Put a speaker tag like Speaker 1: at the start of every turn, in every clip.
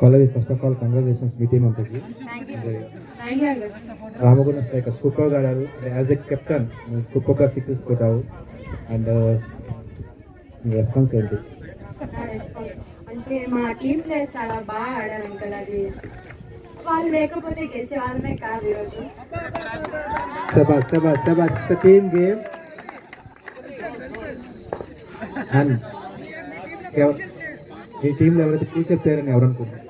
Speaker 1: College, first of all, congratulations మీ team అంతకి. Ramagunda striker super గా ఆడారు. యాజ్ ఎ కెప్టెన్ సూపర్ గా సిక్సెస్ కొట్టావు. అండ్ రెస్పాన్స్ ఏంటి?
Speaker 2: అంటే మా టీమ్ ప్లేయర్స్ చాలా బాగా ఆడారు అంకల్. అది వాళ్ళు లేకపోతే గెలిచే వాళ్ళమే కాదు ఈరోజు.
Speaker 1: శబాష్ శబాష్ శబాష్. Team game. అండ్ ఈ టీంలో ఎవరైతే ఫ్యూచర్ ప్లేయర్ అని ఎవరు అనుకుంటున్నారు?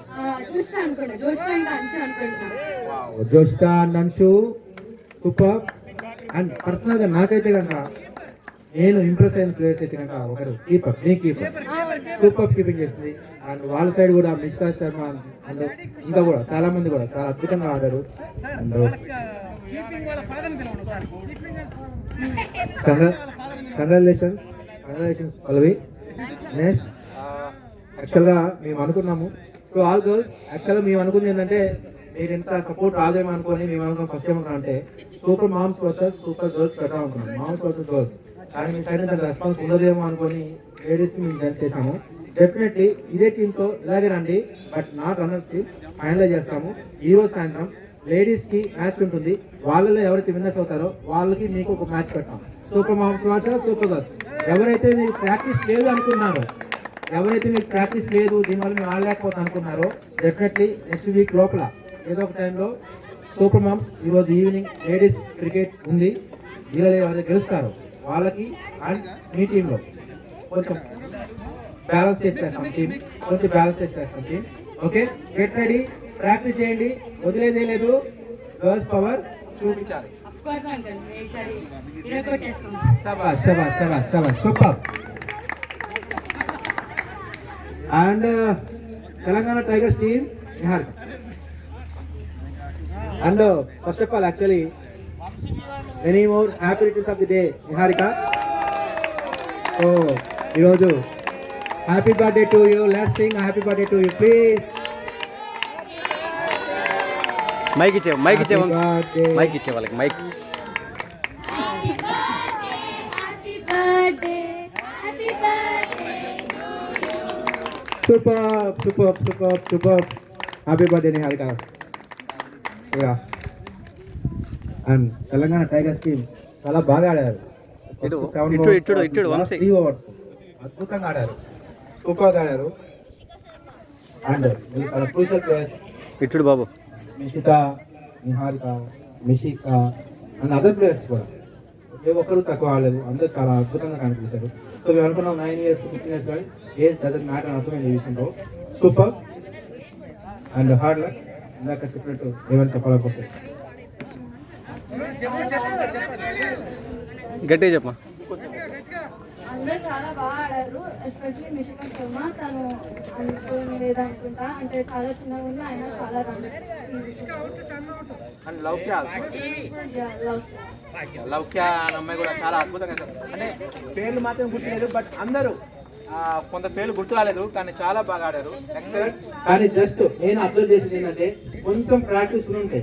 Speaker 1: Joshitha and Anshu super. And personal గా నాకైతే కనుక నేను ఇంప్రెస్ అయిన ప్లేయర్స్ అయితే కనుక ఒకరు కీపర్, మీ కీపర్ సూపర్ కీపింగ్ చేసింది. అండ్ వాళ్ళ సైడ్ కూడా మిస్తా శర్మ అండ్ ఇంకా కూడా చాలా మంది కూడా చాలా అద్భుతంగా ఆడారు. And congratulations Pallavi. నెక్స్ట్ యాక్చువల్గా మేము అనుకున్నాము టు ఆల్ గర్ల్స్, యాక్చువల్గా మేము అనుకుంది ఏంటంటే మీరు ఇంత సపోర్ట్ రాదేమో అనుకోని మేము అనుకున్నాం. ఫస్ట్ ఏమనుకున్నాం అంటే super moms versus super girls పెట్టాం అనుకున్నాం, మామ్స్ వర్సెస్ గర్ల్స్. కానీ మీ సైడ్ దాని రెస్పాన్స్ ఉండదేమో అనుకొని లేడీస్కి మేము డాన్స్ చేసాము. డెఫినెట్లీ ఇదే టీంతో ఇలాగే రండి, బట్ నాట్ రన్నర్స్కి ఫైనలైజ్ చేస్తాము. ఈరోజు సాయంత్రం లేడీస్కి మ్యాచ్ ఉంటుంది. వాళ్ళలో ఎవరైతే విన్నర్స్ అవుతారో వాళ్ళకి మీకు ఒక మ్యాచ్ పెడతాం. Super moms versus super girls. ఎవరైతే మీకు ప్రాక్టీస్ లేదు అనుకున్నారో, ఎవరైతే మీకు ప్రాక్టీస్ లేదు దీనివల్ల మేము ఆడలేకపోతే అనుకున్నారో, డెఫినెట్లీ నెక్స్ట్ వీక్ లోపల ఏదో ఒక టైంలో సూపర్ మామ్స్ ఈరోజు ఈవినింగ్ లేడీస్ క్రికెట్ ఉంది. వీళ్ళలో ఎవరైతే గెలుస్తారో వాళ్ళకి అండ్ మీ టీంలో కొంచెం బ్యాలెన్స్ చేసేస్తాం టీం, కొంచెం బ్యాలెన్స్ చేసేస్తాం team. Okay, get ready, practice చేయండి, వదిలేదే లేదు. గర్ల్స్ పవర్ చూపించాలి. శబాష్ శబాష్ శబాష్ శబాష్ super. And Telangana tigers team Niharika. And first of all actually many more happy returns of the day Niharika. So ఈరోజు happy birthday to you. Let's sing happy birthday to you please.
Speaker 3: Mic ఇచ్చే, mic ఇచ్చే, mic ఇచ్చే వాళ్ళకి mic.
Speaker 1: Super super super super. Happy birthday Niharika. And Telangana tigers team చాలా బాగా ఆడారు. 3 overs అద్భుతంగా ఆడారు, సూపర్గా ఆడారు. అండ్ క్రూషియల్ ప్లేయర్స్
Speaker 3: ఇట్టుడు బాబు,
Speaker 1: నిషిత, Niharika, Nishika and other players కూడా ఏ ఒక్కరు తక్కువ ఆడలేదు. అందరూ చాలా అద్భుతంగా కనిపించారు. సో మేము అనుకున్నాం 9 years 15 years కానీ ఏజ్ డజంట్ మ్యాటర్ అని అర్థమైంది ఈ విషయంలో. Super and hard luck. ఇందాక చెప్పినట్టు ఏమైనా చెప్పాలనుకుంటే
Speaker 3: గట్టిగా చెప్పమా.
Speaker 2: అందరూ చాలా బాగా ఆడారు. ఎస్పెషల్లీ మిషిక శర్మ, తను అనుకునేది అనుకుంటా, అంటే చాలా చిన్నగా ఉంది, ఆయన చాలా రన్స్.
Speaker 1: అండ్ లౌక్య అనే అమ్మాయి కూడా చాలా అద్భుతంగా, అంటే పేర్లు మాత్రం గుర్తులేదు బట్ అందరూ కొంత పేర్లు గుర్తు రాలేదు కానీ చాలా బాగా ఆడారు. కానీ జస్ట్ నేను అబ్జర్వ్ చేసింది ఏంటంటే కొంచెం ప్రాక్టీస్ ఉంటే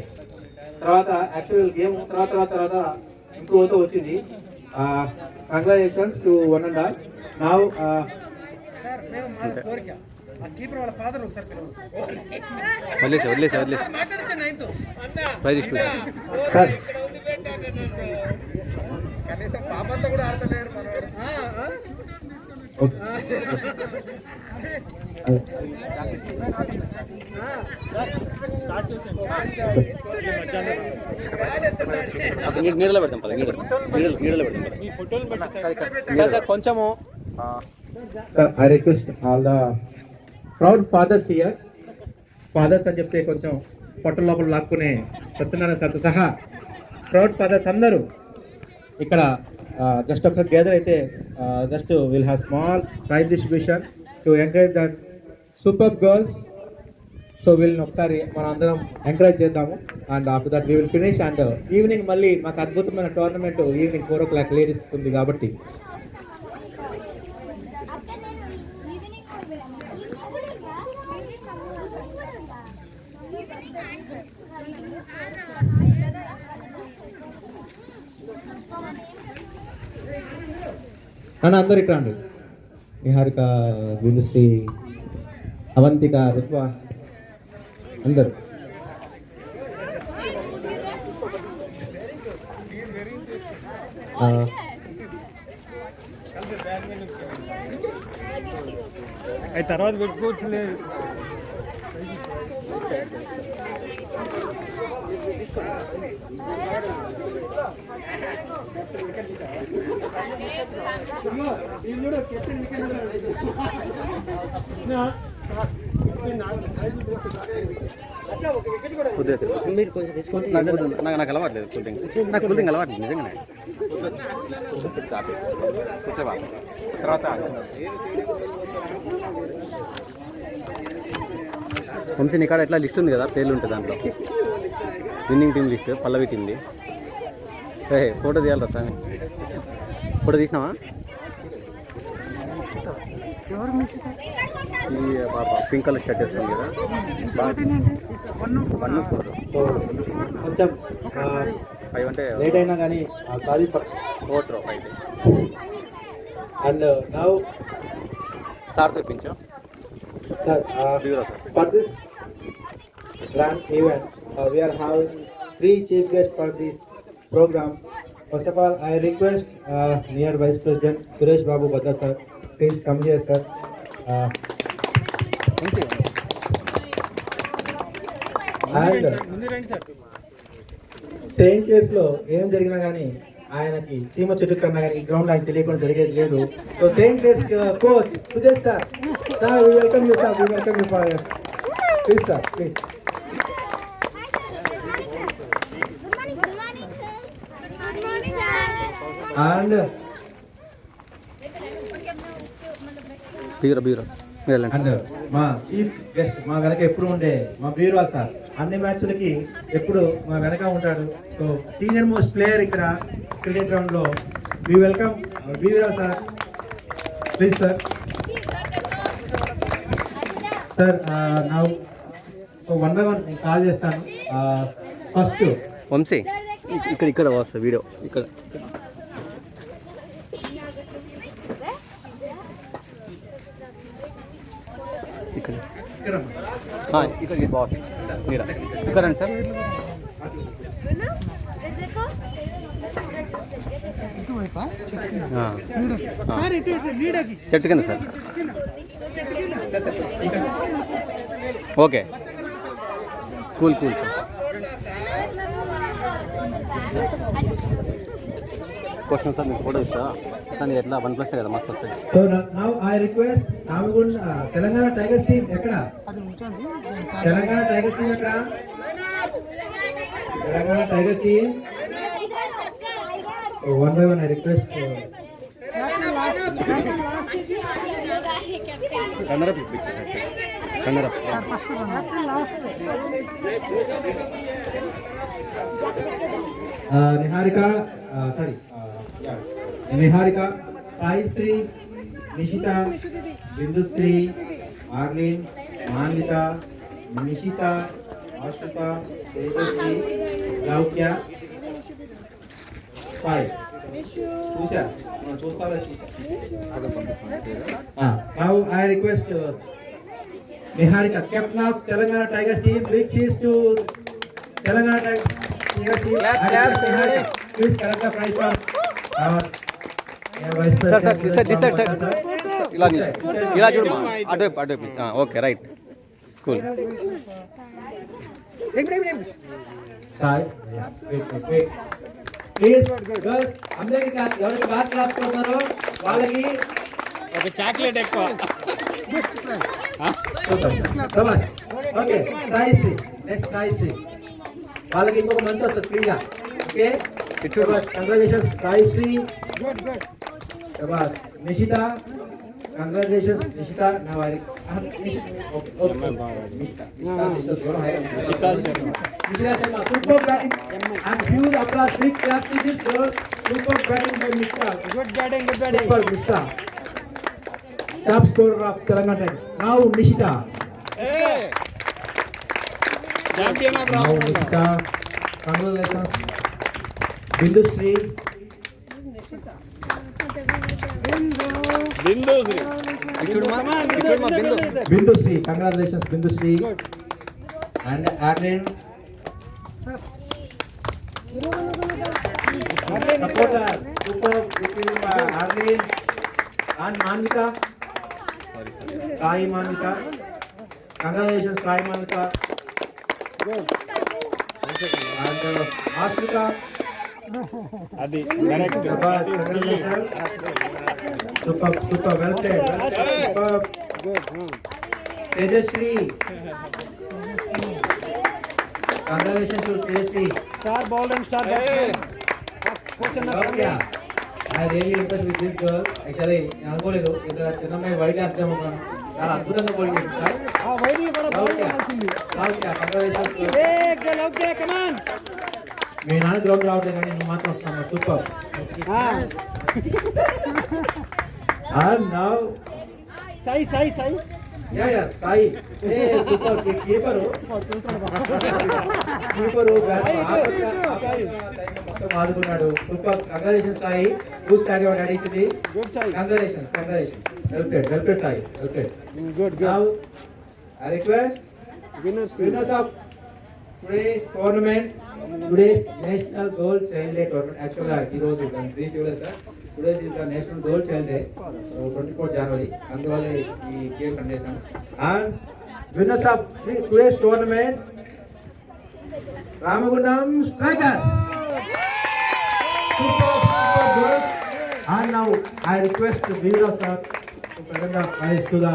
Speaker 1: తర్వాత యాక్చువల్ గేమ్ తర్వాత తర్వాత తర్వాత ఇంప్రూవ్ అవుతూ వచ్చింది. Congratulations to one and all. Now
Speaker 3: వదిలేసి వదిలేసి వదిలేసి నీడలో పెడతాం పద, నీడలో పెడతాం
Speaker 1: కొంచెము. I request all the proud fathers here. Fathers అని చెప్తే కొంచెం పొట్ట లోపల లాక్కునే సత్యనారాయణ సార్తో సహా ప్రౌడ్ ఫాదర్స్ అందరూ ఇక్కడ జస్ట్ ఒకసారి గ్యాదర్ అయితే just will have small prize distribution to encourage that super girls. So వీళ్ళని ఒకసారి మనం అందరం ఎంకరేజ్ చేద్దాము. And after that we will finish. And evening మళ్ళీ మాకు అద్భుతమైన టోర్నమెంట్ ఈవినింగ్ 4 o'clock లేడీస్ ఉంది కాబట్టి నన్ను అందరు ఇక్కడ అండి. నిహారిక, వినుశ్రీ, అవంతిక, రుత్వ అందరు.
Speaker 4: అవి తర్వాత పెట్టుకోవచ్చు లేదు.
Speaker 3: మీరు కొంచెం తీసుకుంటే నాకు అలవాట్లేదు కూల్ డ్రింక్. నాకు కూల్ డ్రింక్ అలవాట్లేదు నిజంగానే. వంశీ నీ కాడ ఎట్లా లిస్ట్ ఉంది కదా, పేర్లు ఉంటుంది దాంట్లో. విన్నింగ్ టీం లిస్ట్, పల్లవి టీంది. ఫోటో తీయాలి స్వామి. ఫోటో తీసినావా? ఈ పాప పింక్ కలర్ షర్ట్ వేసుకుంది కదా, 1-4.
Speaker 1: కొంచెం
Speaker 3: 5 అంటే
Speaker 1: లేట్ అయినా కానీ సారీ
Speaker 3: 4 త్రో 5.
Speaker 1: అండ్ నౌ
Speaker 3: సార్ తెప్పించు.
Speaker 1: sir,
Speaker 3: Beero sir.
Speaker 1: for this grand event, we are having 3 chief guests for this program. First of all, I request near Vice President Suresh Babu Badda sir, please come here sir.
Speaker 3: Thank you.
Speaker 1: And saint కేర్స్లో ఏం జరిగినా కానీ ఆయనకి చీమ చెట్టు కన్నా కానీ ఈ గ్రౌండ్ ఆయన తెలియకుండా జరిగేది లేదు. So Saint Cares coach Sudesh sir, sir we welcome you sir, we welcome you for please sir please. And
Speaker 3: bureau మీరు వెళ్ళండి.
Speaker 1: అండ్ మా చీఫ్ గెస్ట్ మా వెనక ఎప్పుడు ఉండే మా బీరో సార్, అన్ని మ్యాచ్లకి ఎప్పుడు మా వెనక ఉంటాడు. సో సీనియర్ మోస్ట్ ప్లేయర్ ఇక్కడ క్రికెట్ గ్రౌండ్ లో. We welcome Beero sir, please sir. Sir నా సో 1 by 1 నేను కాల్ చేస్తాను. ఫస్ట్
Speaker 3: వంశీ ఇక్కడ వస్తుంది వీడియో. ఇక్కడ ఇక్కడ ఇక్కడ ఇది బాస్ మీరు ఇక్కడ రండి సార్. చెట్టు కింద sir. Okay cool cool sir. Question sir, మీకు ఫోటో ఇస్తా కానీ ఎట్లా 1+ కదా మస్తు వస్తుంది.
Speaker 1: So now I request Ramagunda Telangana tigers team ఎక్కడ? తెలంగాణ టైగర్స్ టీమ్ ఎక్కడ? Telangana tigers team 1 by 1 I request.
Speaker 3: Runner up ఇప్పించారు runner up.
Speaker 1: Niharika sorry Niharika, Saisri, Nishita, Bindusri, Marlin, Manvitha, Nishita, Ashritha, Tejasri, Loukya, Sai. చూసా చూస్తావా? Now I request Niharika, captain of Telangana tigers team, which is to Telangana tigers team. Niharika, please collect the prize from our vice president.
Speaker 3: Sir ఇలా చూడమా, అటువైపు అటువైపు. Okay right cool.
Speaker 1: Sai please girls అందరికి class, ఎవరికి back class కొడతారో వాళ్ళకి
Speaker 4: ఒక చాక్లెట్ ఎక్కువ.
Speaker 1: ప్రభాస్. ఓకే సాయిశ్రీ, నెక్స్ట్ సాయిశ్రీ, వాళ్ళకి ఇంకొక మంచి వస్తుంది ఫ్రీగా. Okay congratulations Saishree. Prabhas. Nishita, congratulations Nishita. నా వారి Nishita Sharma, super batting and huge applause, big clap to this girl. Super batting by Mishta.
Speaker 4: Good batting, good batting.
Speaker 1: Super Mishta. Top scorer of Telangana Tigers. Now Nishita.
Speaker 4: Hey! Champion of
Speaker 1: Now
Speaker 4: round.
Speaker 1: Nishita. Congratulations. Bindushree.
Speaker 4: Bindushree.
Speaker 3: చూడమా Bindu.
Speaker 1: Bindu Sri, congratulations Bindu Sri. And Arlene. Supporter, super, Arlene. And Manvika. Sai Manvika. Congratulations Sai Manvika. And Ashwika.
Speaker 4: అది correct.
Speaker 1: Shabash, congratulations. Super, well played. Super. Tejasri. Congratulations to Tejasri.
Speaker 4: Star bowler and star
Speaker 1: Okay. I really impressed with this girl. Actually, నేను అనుకోలేదు ఇంత చిన్న అమ్మాయి white వేస్తాము చాలా అద్భుతంగా bowling చేసింది సార్. Congratulations. మీ నాన్న గ్రౌండ్ రావట్లేదు కానీ నువ్వు మాత్రం వస్తున్నావు. Super. And now,
Speaker 4: Sai Sai Sai
Speaker 1: yeah, Sai. Super keeper మొత్తం ఆదుకున్నాడు. సూపర్. కంగ్రాచులేషన్ సాయి. బూస్ట్ తాగే వాడు అడిగింది.
Speaker 4: Good Sai.
Speaker 1: Congratulation well played Sai. Well played.
Speaker 4: Good
Speaker 1: Now, I request winners of today's tournament, today's National Goal Child Day tournament. Actually, ఈ రోజు 3 July sir. Today is the National Goal Child Day, 24 January. అందువల్ల ఈ game conduct చేశాం. And winners of today's tournament, Ramagundam Strikers. Super girls. And now I request the viewers sir to present the prize to the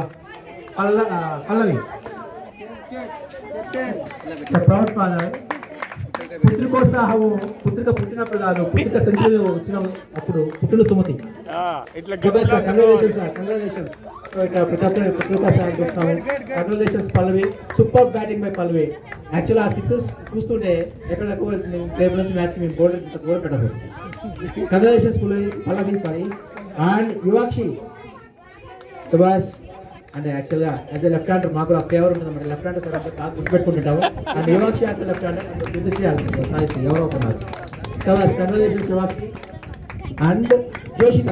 Speaker 1: Pallavi. The proud father. పుత్రికోత్సాహము పుత్రిక పుట్టినప్పుడు కాదు, పుట్టిక సెంచరీలు వచ్చినప్పుడు పుట్టిన సుమతి.
Speaker 4: ఇట్లా
Speaker 1: congratulations. So ఇక్కడ ప్రతి ఒక్కరు పుత్రికోత్సాహం చూస్తాము. Congratulations Pallavi. Super batting by Pallavi. Actual ఆ సిక్సెస్ చూస్తుంటే ఎక్కడ ఎక్కువ టేబుల్ నుంచి మ్యాచ్కి మేము గోల్ పెట్టాల్సి వస్తుంది. Congratulations Pallavi sorry. And Yuvakshi Subhash అంటే యాక్చువల్గా యాజ్ ఎ లెఫ్ట్ హ్యాండర్ మాకు ఫేవర్ ఉంటుంది అన్నమాట. లెఫ్ట్ హ్యాండర్ సార్ బాగా గుర్తుపెట్టుకుంటుంటాము. And Yuvakshi as left hander and Bindushree Saishree ఎవరో ఒకన్నారు. Subhash congratulations Yuvakshi. And Joshitha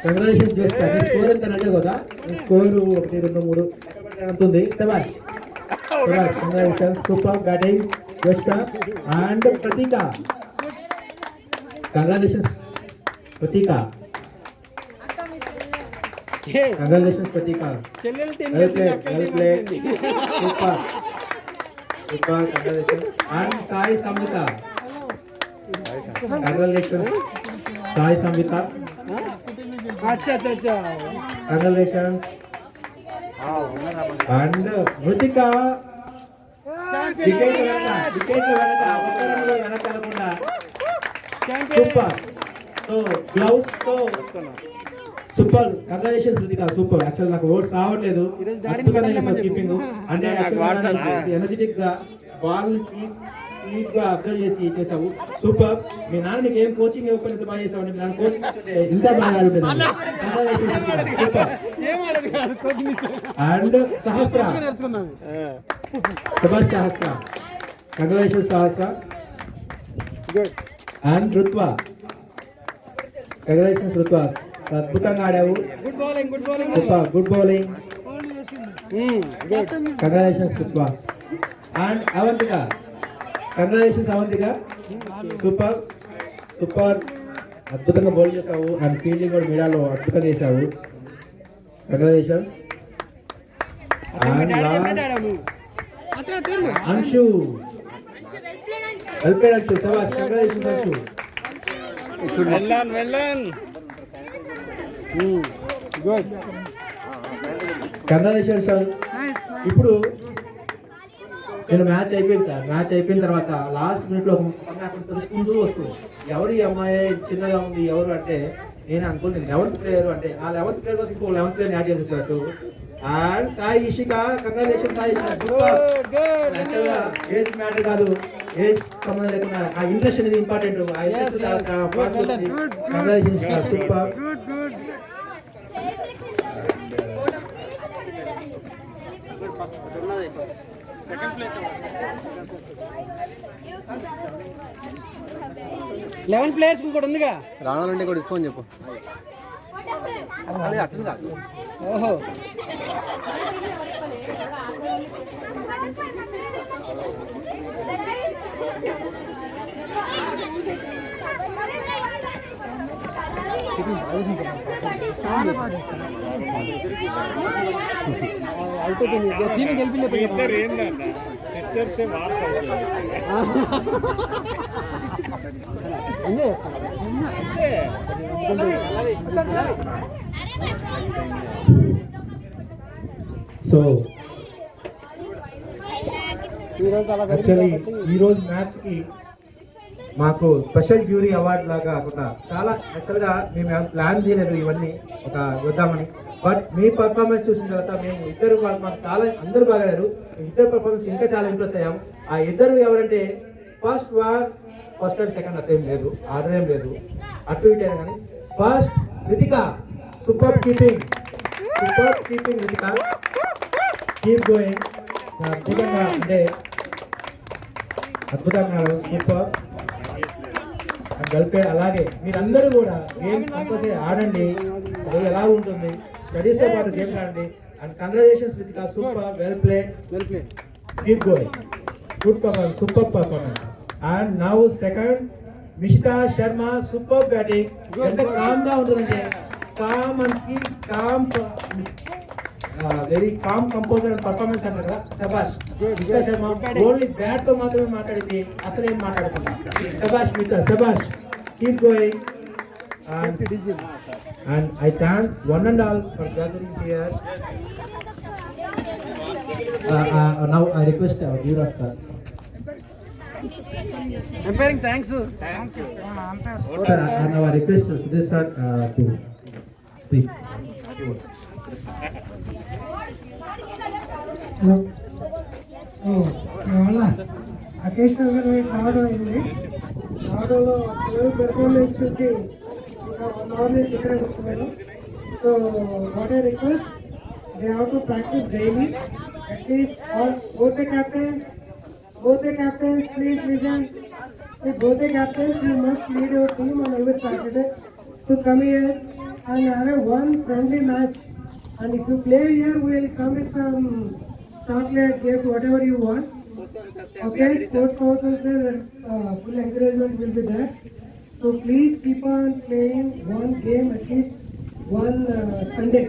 Speaker 1: congratulations Joshitha. మీ స్కోర్ ఎంత అంటే కదా స్కోరు 1, 2, 3 ఉంటుంది. Subhash congratulations. Super batting Joshitha. And Pratika congratulations Pratika. Congratulations Pratika.
Speaker 4: చెల్లెలు
Speaker 1: Well played. Super. Congratulations. And Sai Samvita. Congratulations Sai Samvita.
Speaker 4: అచ్చా అచ్చా
Speaker 1: Congratulations. And Rutika. వికెట్ వెనక ఒక్కరూ వెనక అనకుండా సూపర్. సో గ్లౌస్ తో super. Congratulations Ruthika. Super. Actual నాకు ఓట్స్ రావట్లేదు. అద్భుతంగా చేశావు కీపింగ్. అంటే ఎనర్జెటిక్ గా బాల్ డీప్ గా అబ్జర్వ్ చేసి చేసావు. సూపర్. మీ నాన్న నీకు ఏం కోచింగ్ ఇవ్వకపోతే బాగా చేసావు. నాన్న కోచింగ్ ఇంకా బాగా ఆడుతుంది. Super. And Sahasra Subhash Sahasra. Congratulations Sahasra. And Rutva. Congratulations Rutva. అద్భుతంగా ఆడావు.
Speaker 4: Good bowling
Speaker 1: good bowling. Congratulations Rutva. And Avantika. Congratulations Avantika. Super. అద్భుతంగా బౌల్ చేసావు. అండ్ ఫీల్డింగ్ కూడా మీడియాలో అద్భుతంగా చేసావు. Congratulations. And Anshu. Well played Anshu. సబాష్. కంగ్రాచులేషన్స్ అంశు.
Speaker 4: వెళ్ళాను
Speaker 1: గుడ్. Congratulations sir. ఇప్పుడు నేను మ్యాచ్ అయిపోయింది సార్. మ్యాచ్ అయిపోయిన తర్వాత లాస్ట్ మినిట్లో ముందు వస్తుంది ఎవరు ఈ అమ్మాయి చిన్నగా ఉంది ఎవరు అంటే నేను అనుకున్నాను 11th ప్లేయర్ అంటే ఆ 11th ప్లేయర్ కోసం ఇంకో 11th ప్లేయర్ యాడ్ చేసేసారు. అండ్ సాయి ఇషిక. కంగ్రాచులేషన్ సాయి ఇషిక. యాక్చువల్గా ఏజ్ మ్యాటర్ కాదు, ఏజ్ సంబంధం లేకుండా ఆ ఇంట్రెస్ట్ అనేది ఇంపార్టెంట్. ఆ interest congratulation. Super.
Speaker 4: Eleven place ఇంకోటి ఉందిగా.
Speaker 3: రాణా నుండి కూడా తీసుకోని చెప్పు.
Speaker 4: ఓహో అయిపోతుంది. టీవీ గెలిపిలే సిస్టర్స్
Speaker 1: సో యాక్చువల్లీ ఈరోజు మ్యాచ్కి మాకు స్పెషల్ జ్యూరీ అవార్డు లాగా కాకుండా చాలా యాక్చువల్గా మేము ప్లాన్ చేయలేదు ఇవన్నీ ఒక వద్దామని. బట్ మీ పర్ఫార్మెన్స్ చూసిన తర్వాత మేము ఇద్దరు మాకు చాలా అందరూ బాగా ఆడారు. ఇద్దరు పర్ఫార్మెన్స్ ఇంకా చాలా ఇంప్రెస్ అయ్యాం. ఆ ఇద్దరు ఎవరంటే ఫస్ట్ అండ్ సెకండ్ అట్లా ఏం లేదు, ఆర్డర్ ఏం లేదు, అటు ఇటు అయినా కానీ first Ritika super keeping Ritika, keep going. అద్భుతంగా అంటే అద్భుతంగా సూపర్ గల్పే. అలాగే మీరందరూ కూడా గేమ్ కంపల్సరీ ఆడండి, చదువు ఎలా ఉంటుంది, స్టడీస్తో పాటు గేమ్ ఆడండి. And congratulations Ritika, super, well played, keep going, good performance, super performance. And now second Mishita Sharma, super batting. ఎంత కామ్ గా ఉంటుందంటే calm and keep calm, very calm composer and performance అంటారు కదా. శబాష్ మిషితా శర్మ, ఓన్లీ బ్యాట్ తో మాత్రమే మాట్లాడింది, అసలు ఏం మాట్లాడకుండా. శబాష్ మిగతా, శబాష్, keep going. And I thank one and all for gathering here. Now I request Givraj sir.
Speaker 4: Umpiring thanks.
Speaker 1: Sir, now I request Sudesh sir to speak.
Speaker 5: ఇవాళ అకేషనల్గా నేను రావడం అయింది. రావడంలో పిల్లల పెర్ఫార్మెన్స్ చూసి ఇంకా 1 hour నుంచి ఇక్కడే కూర్చున్నాను. So what I request, they have to practice daily. At least both the captains, please listen. See, both the captains, you must lead your team on every Saturday to come here and have a one friendly match. And if you play here, we will come with some chocolate, gift, whatever you want. Okay, sports council says that full encouragement will be there. So please keep on playing one game at least one Sunday.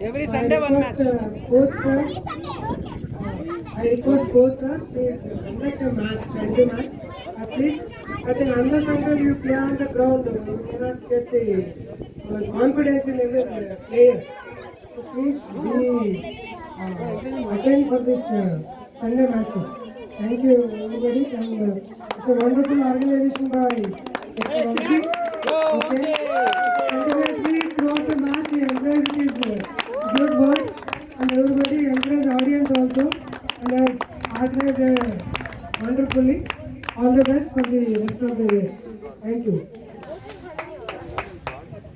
Speaker 4: Every Sunday one match.
Speaker 5: I request coach sir, please conduct a match, friendly match. At least, I think unless until you play on the ground, you cannot get the confidence in every player. So please attend for this Sunday matches. Thank you everybody, and it's a wonderful organization by Mr. Ramji. Okay, continuously throughout the match he encouraged his good words, and everybody encouraged audience also, and has organized wonderfully. All the best for the rest of the year. Thank you.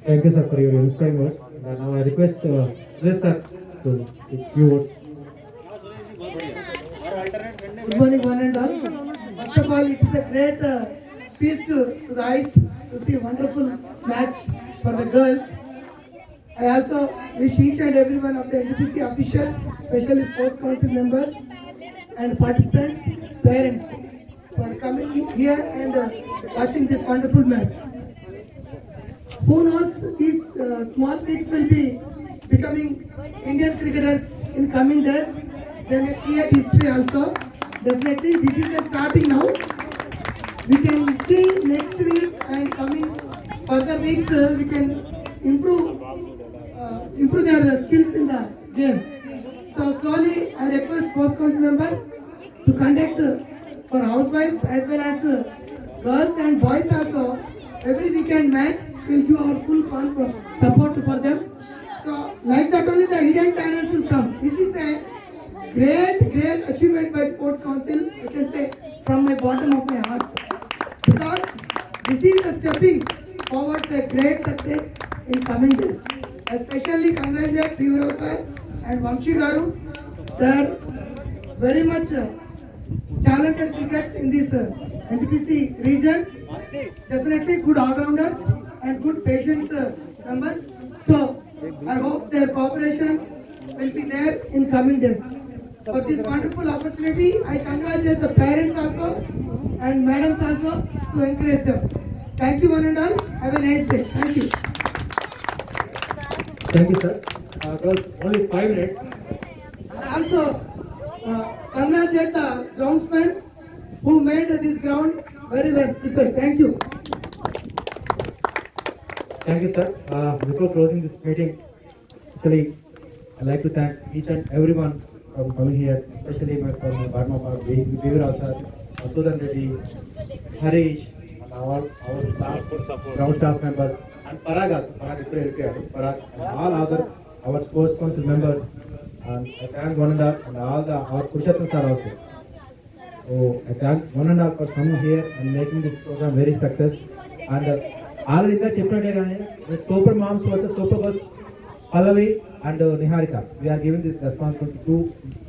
Speaker 1: Thank you sir for your inspiring words. And now I request Sudesh sir to speak few words.
Speaker 5: Good morning, one and all. First of all, it is a great feast to the eyes to see wonderful match for the girls. I also wish each and every one of the NTPC officials, especially sports council members and participants, parents, for coming here and watching this wonderful match. Who knows, these small kids will be becoming Indian cricketers in coming days. They may create history also. Definitely, this is the starting now. We can see next week and coming further weeks, we can improve their skills in the game. So slowly, I request post council member to conduct for housewives as well as girls and boys also every weekend match. Will give our full support for them. So like that only the hidden talents will come. This is a great achievement by sports council. I can say from my bottom of my heart, because this is the stepping towards a great success in coming days. Especially congratulate Givraj sir and Vamshi garu. They are very much talented crickets in this NTPC region. Definitely good all-rounders and good patience members. So I hope their cooperation will be there in coming days. For this wonderful opportunity, I congratulate the parents also and madams also to encourage them. Thank you one and all. Have a nice day. Thank you.
Speaker 1: Thank you, sir. Girls, only 5 minutes.
Speaker 5: Also, congratulate the groundsman who made this ground very well prepared. Thank you.
Speaker 1: Thank you, sir. Before closing this meeting, actually, I'd like to thank each and everyone for coming here, especially my partner, Vivirao sir, Masudan Reddy, Harish, and all our staff, ground staff members, and Parag also, Parag, and all other our sports council members. And I thank one and all, and all our Purushottam sir also. So I thank one and all for coming here and making this program very success. And already in the super moms versus super girls, Pallavi and Niharika, we are giving this responsibility to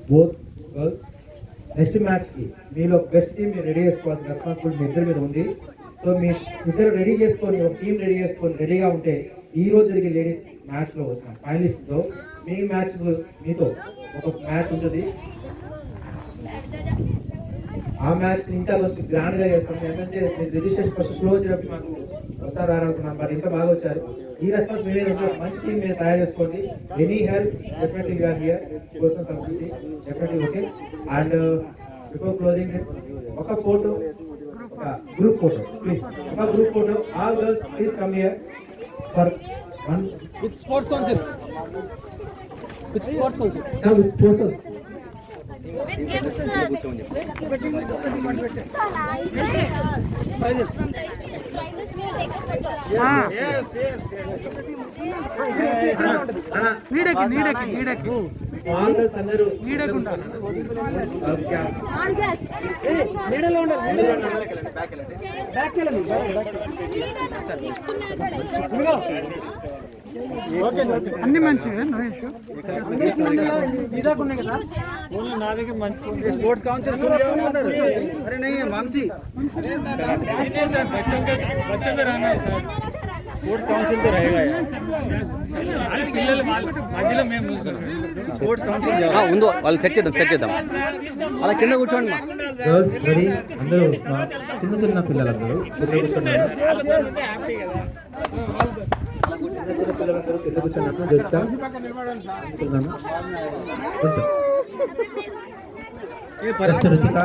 Speaker 1: both girls. Next match ki meelo best team మీరు ready చేసుకోవాల్సిన responsibility మీ ఇద్దరి మీద ఉంది. So మీ ఇద్దరు ready చేసుకొని ఒక team ready చేసుకొని రెడీగా ఉంటే ఈ రోజు జరిగే లేడీస్ మ్యాచ్లో వచ్చిన ఫైనలిస్ట్తో మీ మ్యాచ్ మీతో ఒక మ్యాచ్ ఉంటుంది. ఆ మ్యాచ్ ఇంకా కొంచెం గ్రాండ్గా చేస్తాం. ఎందుకంటే మీరు రిజిస్ట్రేషన్ ఫస్ట్ స్లో వచ్చినప్పుడు మాకు వస్తారు రానుకున్నాం, బట్ ఇంకా బాగా వచ్చారు. ఈ రెస్పాన్స్ మీ మీద ఉంటుంది. మంచి టీం మీరు తయారు చేసుకోండి. Any help definitely you're here కోసం సంబంధించి definitely okay. And before closing ఒక ఫోటో, ఒక గ్రూప్ ఫోటో ప్లీజ్, ఒక group photo. All girls please come here for one
Speaker 4: with sports council. With sports council.
Speaker 1: Photo. Small girls అందరూ
Speaker 4: నీడలో ఉండాలి. Back వెళ్ళండి. అన్ని మంచిగా ఇదాకున్నాయి కదా. నా దగ్గర మంచి స్పోర్ట్స్ కౌన్సిల్ अरे नहीं है वामसी सर बच्चों का रहना है सर. स्पोर्ट्स काउंसिल तो रहेगा यार. మధ్యలో మేము స్పోర్ట్స్ కౌన్సిల్
Speaker 3: ఉందో వాళ్ళు సెట్ చేద్దాం అలా కింద కూర్చోండి మా
Speaker 1: గర్ల్స్ రెడీ అందరూ చిన్న చిన్న పిల్లలందరూ కింద కూర్చున్నారు. చిన్న పిల్లలందరూ కింద కూర్చున్నట్టు చూస్తాం. కొంచెం ఫస్ట్ రుతిక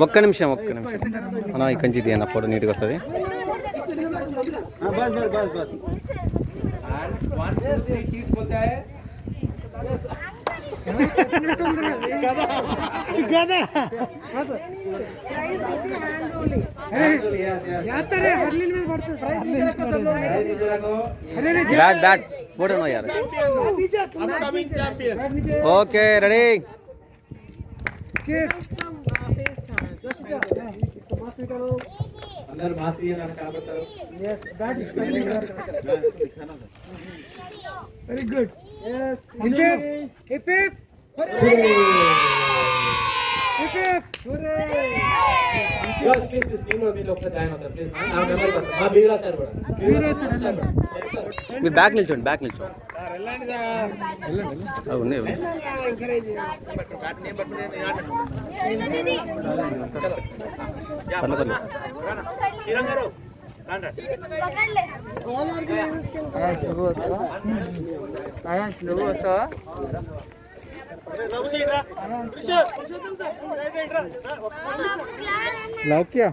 Speaker 3: ఒక్క నిమిషం అన్న ఇక్కడి నుంచి తీయన్న ఫోటో నీట్గా వస్తుంది. బ్యాట్ ఫోటో యార్. Okay ready.
Speaker 1: అందరూ మాస్క్ కాబడతారు.
Speaker 5: Very good. Yes. Hip hip. Hip hip.
Speaker 3: మీరు బ్యాక్ నిల్చోండి ఉన్నాయి.
Speaker 4: లవ్ క్యా